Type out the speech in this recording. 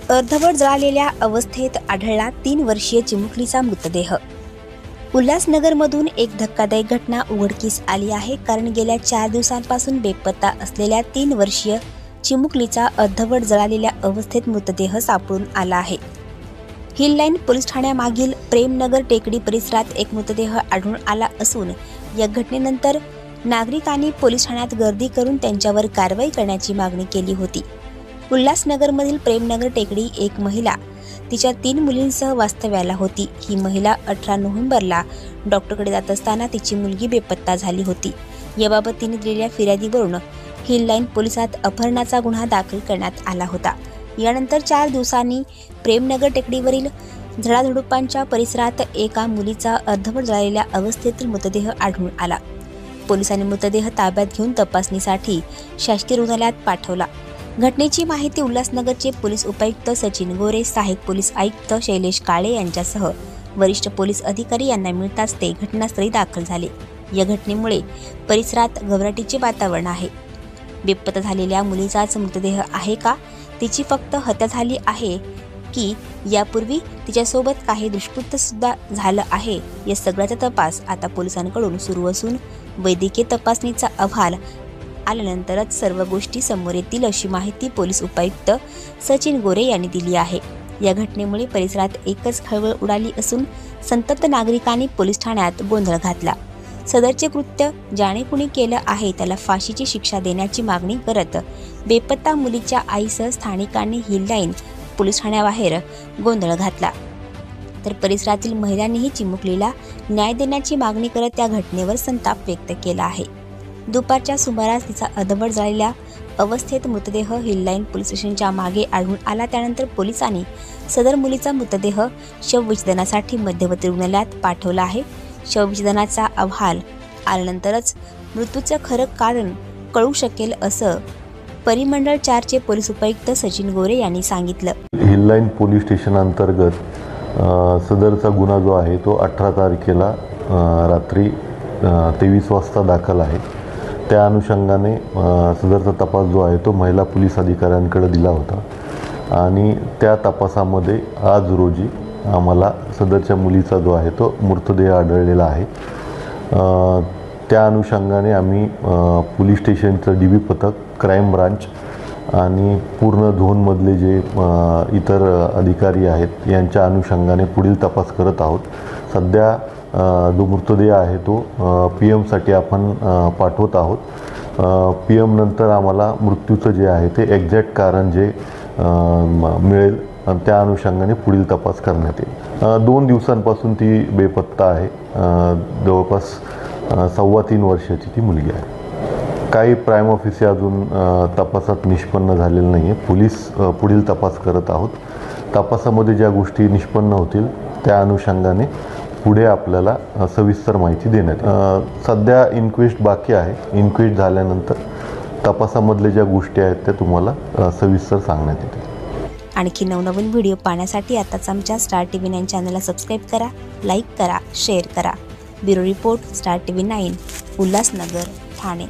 अर्धवट जळालेल्या अवस्थेत आढळला 3 वर्षीय चिमुकलीचा मृतदेह। उल्हासनगरमधून एक धक्कादायक घटना उघडकीस आली आहे, कारण गेल्या 4 दिवसांपासून बेपत्ता असलेल्या 3 वर्षीय चिमुकलीचा अर्धवट जळालेल्या अवस्थेत मृतदेह सापडून आला आहे। हिल लाईन पोलीस ठाण्यामागील प्रेमनगर टेकडी परिसरात एक मृतदेह आढळून आला असून या घटनेनंतर नागरिकांनी पोलीस ठाण्यात गर्दी करून त्यांच्यावर कारवाई करण्याची मागणी केली होती। उल्हासनगरमधील प्रेमनगर टेकडी एक महिला तिच्या 3 मुलींसह वास्तव्याला होती। ही महिला 18 नोव्हेंबरला डॉक्टरकडे जात असताना तिची मुलगी बेपत्ता झाली होती। याबाबत तिने दिलेल्या फिर्यादीवरून हिल लाईन पोलिसात अपहरणाचा गुन्हा दाखल करण्यात आला होता। यानंतर 4 दिवसांनी प्रेमनगर टेकडीवरील झाडाझुडपांच्या परिसरात एका मुलीचा अर्धवट जळालेल्या अवस्थेतील मृतदेह आढळून आला। पोलिसांनी मृतदेह ताब्यात घेऊन तपासणीसाठी शासकीय रुग्णालयात पाठवला। घटनेची माहिती उल्हासनगरचे पोलीस उपायुक्त सचिन गोरे, सहाय्यक पोलीस आयुक्त शैलेश काळे यांच्यासह वरिष्ठ पोलीस अधिकारी यांना मिळताच ते घटनास्थळी दाखल झाले। या घटनेमुळे परिसरात घबराटीचे वातावरण आहे। बेपत्ता झालेल्या मुलीचाच मृतदेह आहे का, तिची फक्त हत्या झाली आहे की यापूर्वी तिच्यासोबत काही दुष्कृत्य सुद्धा झालं आहे, या सगळ्याचा तपास आता पोलिसांकडून सुरू असून वैद्यकीय तपासणीचा अहवाल आल्यानंतरच सर्व गोष्टी समोर येतील, अशी माहिती पोलीस उपायुक्त सचिन गोरे यांनी दिली आहे। या घटनेमुळे परिसरात एकच खळबळ उडाली असून संतप्त नागरिकांनी पोलीस ठाण्यात गोंधळ घातला। सदरचे कृत्य ज्याने कुणी केलं आहे त्याला फाशीची शिक्षा देण्याची मागणी करत बेपत्ता मुलीच्या आईसह स्थानिकांनी हिल लाईन पोलीस ठाण्याबाहेर गोंधळ घातला। तर परिसरातील महिलांनीही चिमुकलीला न्याय देण्याची मागणी करत त्या घटनेवर संताप व्यक्त केला आहे। दुपारच्या सुमारास तिचा अर्धवट जळालेल्या अवस्थेत मृतदेह हिल लाईन पोलीस स्टेशनच्या मागे आढळून आला। त्यानंतर पोलिसांनी सदर मुलीचा मृतदेह शवविच्छेदनासाठी मध्यवर्ती रुग्णालयात पाठवला आहे। शवविच्छेदनाचा अहवाल आल्यानंतरच मृत्यूचं खरं कारण कळू शकेल, असं परिमंडळ 4चे पोलीस उपायुक्त सचिन गोरे यांनी सांगितलं। हिल लाईन पोलीस स्टेशन अंतर्गत सदरचा गुन्हा जो आहे तो 18 तारखेला रात्री 23 वाजता दाखल आहे। त्या अनुषंगाने सदरचा तपास जो आहे तो महिला पोलीस अधिकाऱ्यांकडे दिला होता आणि त्या तपासामध्ये आज रोजी आम्हाला सदरच्या मुलीचा जो आहे तो मृतदेह आढळलेला आहे। त्या अनुषंगाने आम्ही पोलीस स्टेशनचं DB पथक, क्राईम ब्रांच आणि पूर्ण झोनमधले जे इतर अधिकारी आहेत यांच्या अनुषंगाने पुढील तपास करत आहोत। सध्या जो मृतदेह आहे तो PM साठी आपण पाठवत आहोत। PM नंतर आम्हाला मृत्यूचं जे आहे ते एक्झॅक्ट कारण जे मिळेल त्या अनुषंगाने पुढील तपास करण्यात येईल। 2 दिवसांपासून ती बेपत्ता आहे। जवळपास 3.25 वर्षाची ती मुलगी आहे। काही प्राइम ऑफिसर अजून तपासात निष्पन्न झालेलं नाही आहे। पोलीस पुढील तपास करत आहोत। तपासामध्ये ज्या गोष्टी निष्पन्न होतील त्या अनुषंगाने पुढे आपल्याला सविस्तर माहिती देण्यात। सध्या इन्क्वेस्ट बाकी आहे। इन्क्वेस्ट झाल्यानंतर तपासामधले ज्या गोष्टी आहेत त्या तुम्हाला सविस्तर सांगण्यात येतील। आणखी नवनवीन व्हिडिओ पाहण्यासाठी आताच आमच्या स्टार TV9 चॅनलला सबस्क्राईब करा, लाईक करा, शेअर करा। Bureau report, star TV9, Ulhasnagar, Thane.